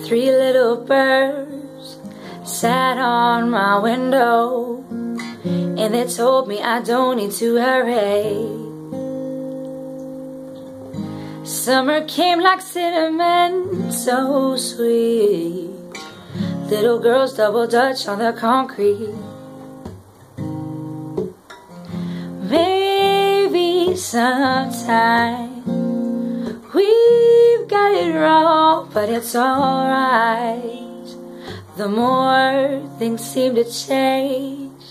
Three little birds sat on my window, and they told me I don't need to hurry. Summer came like cinnamon, so sweet. Little girls double dutch on the concrete. Maybe sometime we've got it wrong, but it's alright. The more things seem to change,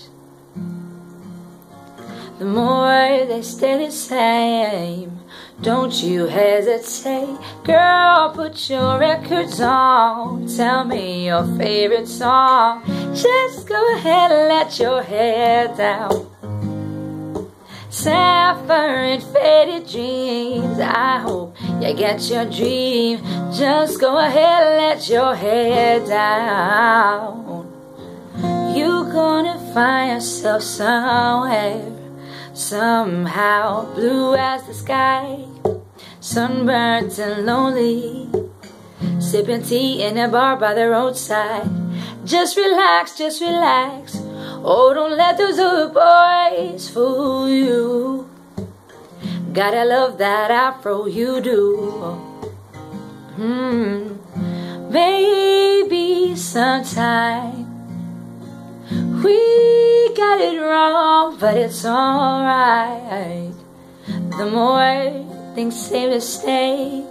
the more they stay the same. Don't you hesitate, girl, put your records on. Tell me your favorite song. Just go ahead and let your hair down. Sapphire and faded dreams, I hope you get your dream. Just go ahead and let your hair down. You're gonna find yourself somewhere, somehow, blue as the sky, sunburnt and lonely, sipping tea in a bar by the roadside. Just relax, just relax. Oh, don't let those other boys fool you. Gotta love that afro you do. Maybe sometime we got it wrong, but it's alright. The more things seem to stay,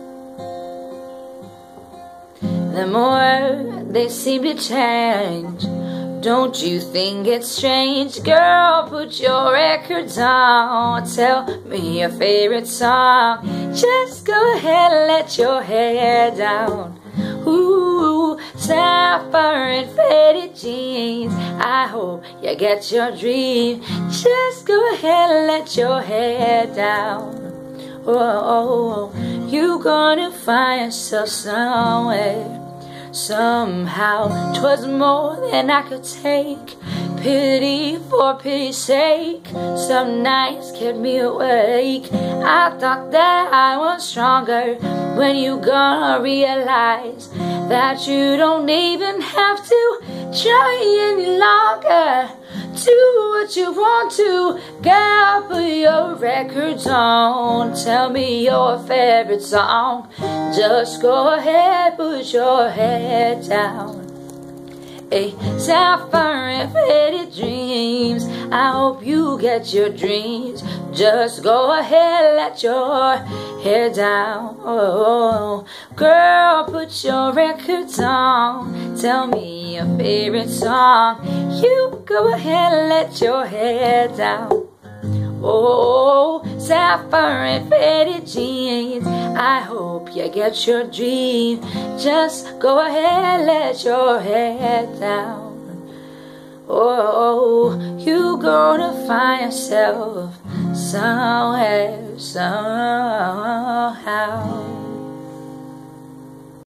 the more they seem to change. Don't you think it's strange? Girl, put your records on. Tell me your favorite song. Just go ahead and let your hair down. Ooh, sapphire and faded jeans, I hope you get your dream. Just go ahead and let your hair down. Oh, you're gonna find yourself somewhere, somehow. 'Twas more than I could take. Pity for pity's sake. Some nights kept me awake. I thought that I was stronger. When you gonna realize that you don't even have to try any longer? Do what you want to, girl, put your records on. Tell me your favorite song. Just go ahead, put your head down. A sapphire and faded dreams, I hope you get your dreams. Just go ahead, let your hair down. Oh, girl, put your records on. Tell me your favorite song. You go ahead and let your hair down. Oh, sapphire and faded jeans, I hope you get your dream. Just go ahead, let your head down. Oh, you gonna find yourself somewhere, somehow.